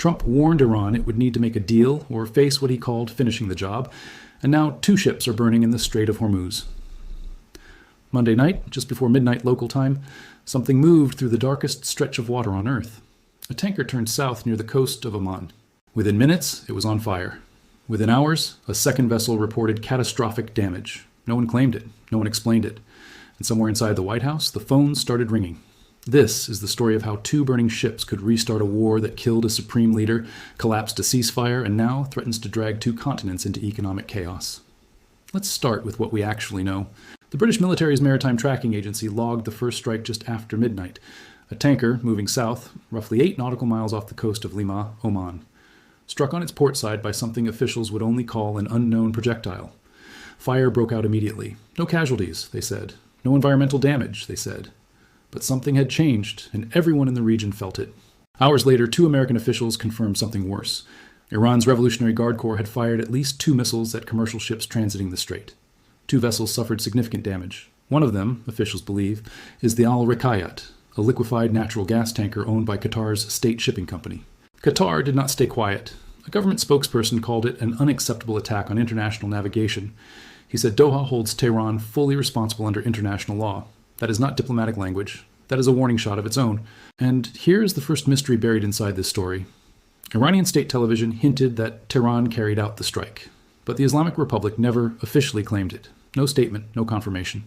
Trump warned Iran it would need to make a deal or face what he called finishing the job, and now 2 ships are burning in the Strait of Hormuz. Monday night, just before midnight local time, something moved through the darkest stretch of water on Earth. A tanker turned south near the coast of Oman. Within minutes, it was on fire. Within hours, a second vessel reported catastrophic damage. No one claimed it. No one explained it. And somewhere inside the White House, the phones started ringing. This is the story of how 2 burning ships could restart a war that killed a supreme leader, collapsed a ceasefire, and now threatens to drag 2 continents into economic chaos. Let's start with what we actually know. The British military's maritime tracking agency logged the first strike just after midnight. A tanker moving south, roughly 8 nautical miles off the coast of Lima, Oman, struck on its port side by something officials would only call an unknown projectile. Fire broke out immediately. No casualties, they said. No environmental damage, they said. But something had changed, and everyone in the region felt it. Hours later, 2 American officials confirmed something worse. Iran's Revolutionary Guard Corps had fired at least 2 missiles at commercial ships transiting the strait. 2 vessels suffered significant damage. One of them, officials believe, is the Al Rikayat, a liquefied natural gas tanker owned by Qatar's state shipping company. Qatar did not stay quiet. A government spokesperson called it an unacceptable attack on international navigation. He said Doha holds Tehran fully responsible under international law. That is not diplomatic language. That is a warning shot of its own. And here is the first mystery buried inside this story. Iranian state television hinted that Tehran carried out the strike, but the Islamic Republic never officially claimed it. No statement, no confirmation.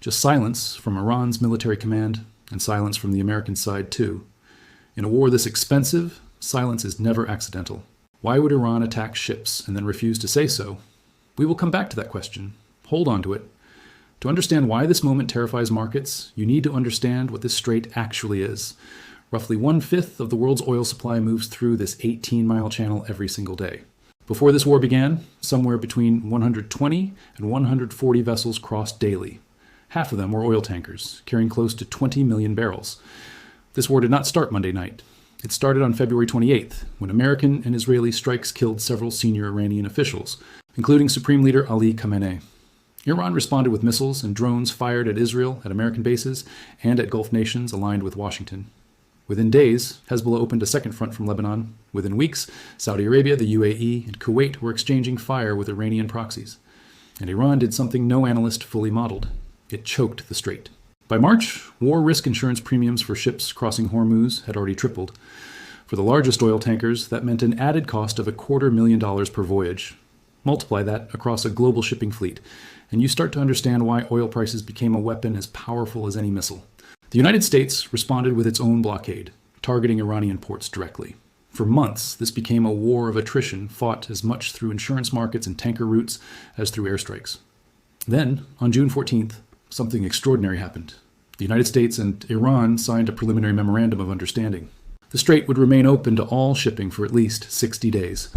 Just silence from Iran's military command, and silence from the American side too. In a war this expensive, silence is never accidental. Why would Iran attack ships and then refuse to say so? We will come back to that question. Hold on to it. To understand why this moment terrifies markets, you need to understand what this strait actually is. Roughly 1/5 of the world's oil supply moves through this 18-mile channel every single day. Before this war began, somewhere between 120 and 140 vessels crossed daily. Half of them were oil tankers, carrying close to 20 million barrels. This war did not start Monday night. It started on February 28th, when American and Israeli strikes killed several senior Iranian officials, including Supreme Leader Ali Khamenei. Iran responded with missiles and drones fired at Israel, at American bases, and at Gulf nations aligned with Washington. Within days, Hezbollah opened a second front from Lebanon. Within weeks, Saudi Arabia, the UAE, and Kuwait were exchanging fire with Iranian proxies. And Iran did something no analyst fully modeled. It choked the strait. By March, war risk insurance premiums for ships crossing Hormuz had already tripled. For the largest oil tankers, that meant an added cost of $250,000 per voyage. Multiply that across a global shipping fleet, and you start to understand why oil prices became a weapon as powerful as any missile. The United States responded with its own blockade, targeting Iranian ports directly. For months, this became a war of attrition fought as much through insurance markets and tanker routes as through airstrikes. Then, on June 14th, something extraordinary happened. The United States and Iran signed a preliminary memorandum of understanding. The strait would remain open to all shipping for at least 60 days.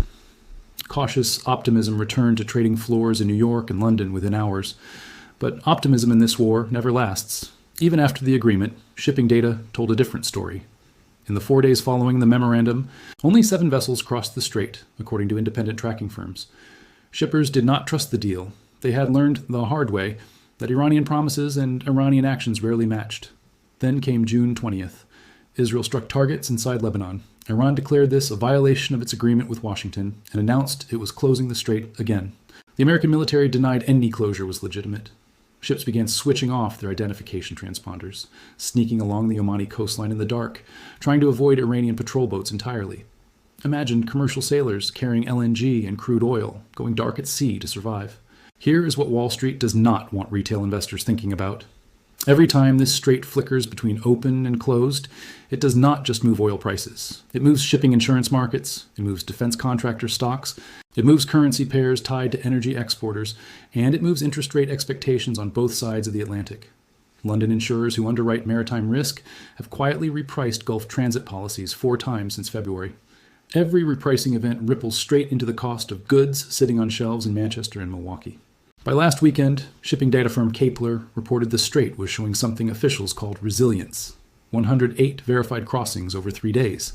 Cautious optimism returned to trading floors in New York and London within hours. But optimism in this war never lasts. Even after the agreement, shipping data told a different story. In the 4 days following the memorandum, only 7 vessels crossed the strait, according to independent tracking firms. Shippers did not trust the deal. They had learned the hard way that Iranian promises and Iranian actions rarely matched. Then came June 20th. Israel struck targets inside Lebanon. Iran declared this a violation of its agreement with Washington and announced it was closing the strait again. The American military denied any closure was legitimate. Ships began switching off their identification transponders, sneaking along the Omani coastline in the dark, trying to avoid Iranian patrol boats entirely. Imagine commercial sailors carrying LNG and crude oil, going dark at sea to survive. Here is what Wall Street does not want retail investors thinking about. Every time this strait flickers between open and closed, it does not just move oil prices. It moves shipping insurance markets, it moves defense contractor stocks, it moves currency pairs tied to energy exporters, and it moves interest rate expectations on both sides of the Atlantic. London insurers who underwrite maritime risk have quietly repriced Gulf transit policies 4 times since February. Every repricing event ripples straight into the cost of goods sitting on shelves in Manchester and Milwaukee. By last weekend, shipping data firm Kepler reported the strait was showing something officials called resilience. 108 verified crossings over 3 days,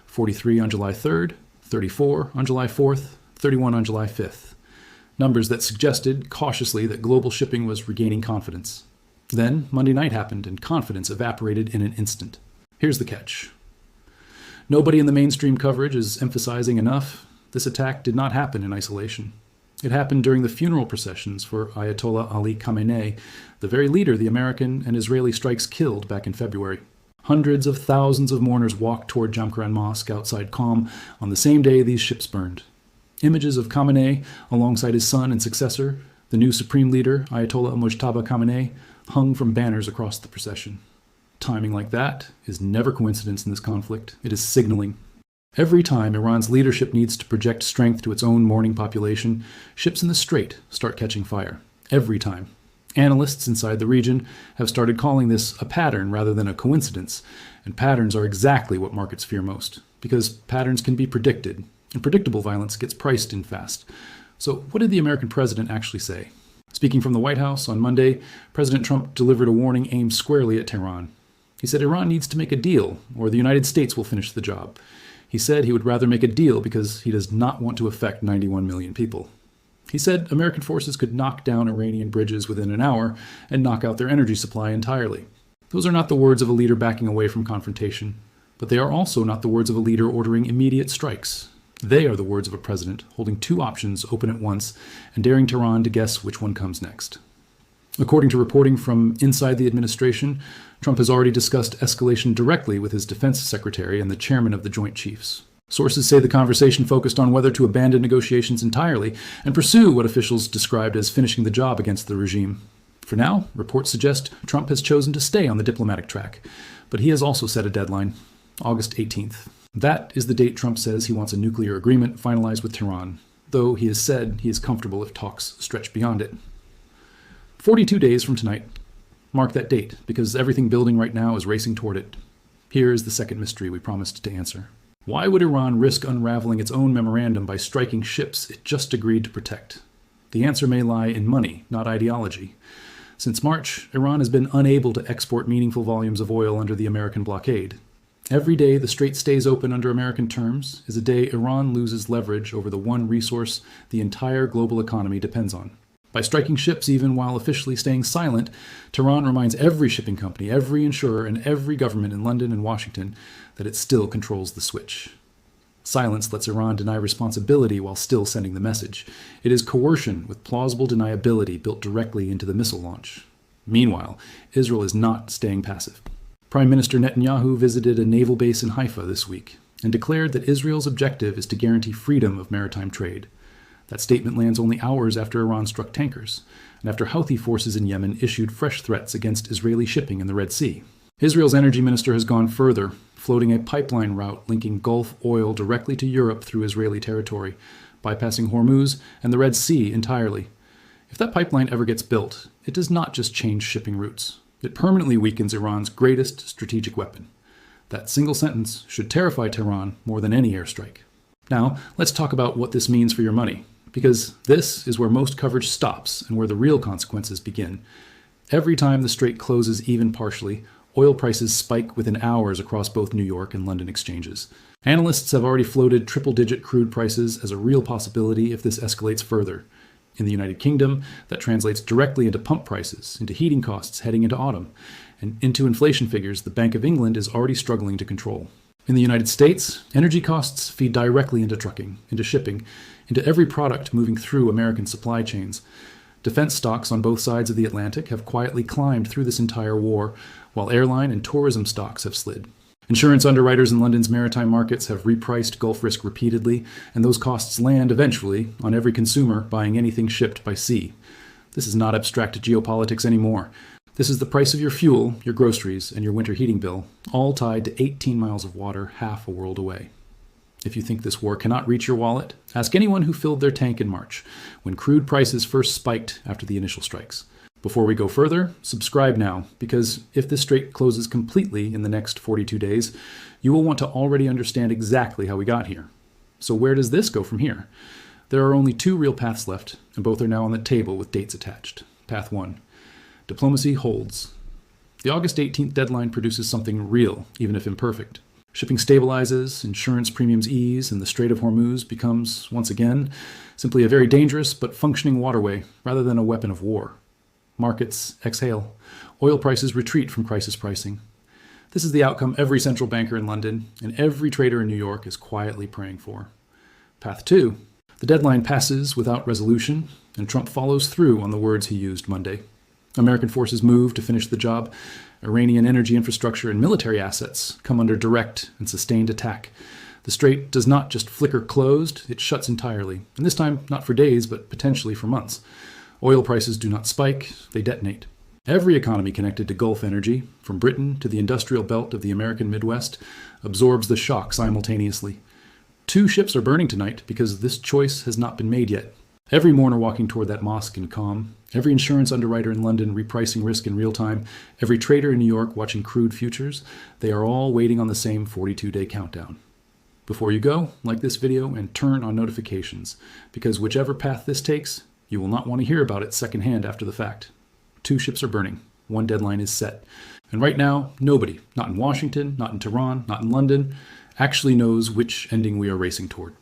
43 on July 3rd, 34 on July 4th, 31 on July 5th. Numbers that suggested cautiously that global shipping was regaining confidence. Then Monday night happened and confidence evaporated in an instant. Here's the catch. Nobody in the mainstream coverage is emphasizing enough. This attack did not happen in isolation. It happened during the funeral processions for Ayatollah Ali Khamenei, the very leader the American and Israeli strikes killed back in February. Hundreds of thousands of mourners walked toward Jamkran Mosque outside Qom on the same day these ships burned. Images of Khamenei, alongside his son and successor, the new supreme leader, Ayatollah Mojtaba Khamenei, hung from banners across the procession. Timing like that is never coincidence in this conflict. It is signaling. Every time Iran's leadership needs to project strength to its own mourning population, ships in the Strait start catching fire. Every time. Analysts inside the region have started calling this a pattern rather than a coincidence, and patterns are exactly what markets fear most, because patterns can be predicted, and predictable violence gets priced in fast. So what did the American president actually say? Speaking from the White House on Monday, President Trump delivered a warning aimed squarely at Tehran. He said Iran needs to make a deal, or the United States will finish the job. He said he would rather make a deal because he does not want to affect 91 million people. He said American forces could knock down Iranian bridges within an hour and knock out their energy supply entirely. Those are not the words of a leader backing away from confrontation, but they are also not the words of a leader ordering immediate strikes. They are the words of a president holding two options open at once and daring Tehran to guess which one comes next. According to reporting from inside the administration, Trump has already discussed escalation directly with his defense secretary and the chairman of the Joint Chiefs. Sources say the conversation focused on whether to abandon negotiations entirely and pursue what officials described as finishing the job against the regime. For now, reports suggest Trump has chosen to stay on the diplomatic track, but he has also set a deadline, August 18th. That is the date Trump says he wants a nuclear agreement finalized with Tehran, though he has said he is comfortable if talks stretch beyond it. 42 days from tonight. Mark that date, because everything building right now is racing toward it. Here is the second mystery we promised to answer. Why would Iran risk unraveling its own memorandum by striking ships it just agreed to protect? The answer may lie in money, not ideology. Since March, Iran has been unable to export meaningful volumes of oil under the American blockade. Every day the Strait stays open under American terms is a day Iran loses leverage over the one resource the entire global economy depends on. By striking ships even while officially staying silent, Tehran reminds every shipping company, every insurer, and every government in London and Washington that it still controls the switch. Silence lets Iran deny responsibility while still sending the message. It is coercion with plausible deniability built directly into the missile launch. Meanwhile, Israel is not staying passive. Prime Minister Netanyahu visited a naval base in Haifa this week and declared that Israel's objective is to guarantee freedom of maritime trade. That statement lands only hours after Iran struck tankers, and after Houthi forces in Yemen issued fresh threats against Israeli shipping in the Red Sea. Israel's energy minister has gone further, floating a pipeline route linking Gulf oil directly to Europe through Israeli territory, bypassing Hormuz and the Red Sea entirely. If that pipeline ever gets built, it does not just change shipping routes. It permanently weakens Iran's greatest strategic weapon. That single sentence should terrify Tehran more than any airstrike. Now, let's talk about what this means for your money, because this is where most coverage stops and where the real consequences begin. Every time the Strait closes even partially, oil prices spike within hours across both New York and London exchanges. Analysts have already floated triple-digit crude prices as a real possibility if this escalates further. In the United Kingdom, that translates directly into pump prices, into heating costs heading into autumn, and into inflation figures the Bank of England is already struggling to control. In the United States, energy costs feed directly into trucking, into shipping, into every product moving through American supply chains. Defense stocks on both sides of the Atlantic have quietly climbed through this entire war, while airline and tourism stocks have slid. Insurance underwriters in London's maritime markets have repriced Gulf risk repeatedly, and those costs land eventually on every consumer buying anything shipped by sea. This is not abstract geopolitics anymore. This is the price of your fuel, your groceries, and your winter heating bill, all tied to 18 miles of water half a world away. If you think this war cannot reach your wallet, ask anyone who filled their tank in March, when crude prices first spiked after the initial strikes. Before we go further, subscribe now, because if this strait closes completely in the next 42 days, you will want to already understand exactly how we got here. So where does this go from here? There are only two real paths left, and both are now on the table with dates attached. Path 1. Diplomacy holds. The August 18th deadline produces something real, even if imperfect. Shipping stabilizes, insurance premiums ease, and the Strait of Hormuz becomes, once again, simply a very dangerous but functioning waterway rather than a weapon of war. Markets exhale. Oil prices retreat from crisis pricing. This is the outcome every central banker in London and every trader in New York is quietly praying for. Path 2. The deadline passes without resolution, and Trump follows through on the words he used Monday. American forces move to finish the job. Iranian energy infrastructure and military assets come under direct and sustained attack. The strait does not just flicker closed, it shuts entirely, and this time not for days, but potentially for months. Oil prices do not spike, they detonate. Every economy connected to Gulf energy, from Britain to the industrial belt of the American Midwest, absorbs the shock simultaneously. 2 ships are burning tonight because this choice has not been made yet. Every mourner walking toward that mosque in calm, every insurance underwriter in London repricing risk in real time, every trader in New York watching crude futures, they are all waiting on the same 42-day countdown. Before you go, like this video and turn on notifications, because whichever path this takes, you will not want to hear about it secondhand after the fact. 2 ships are burning. 1 deadline is set. And right now, nobody, not in Washington, not in Tehran, not in London, actually knows which ending we are racing toward.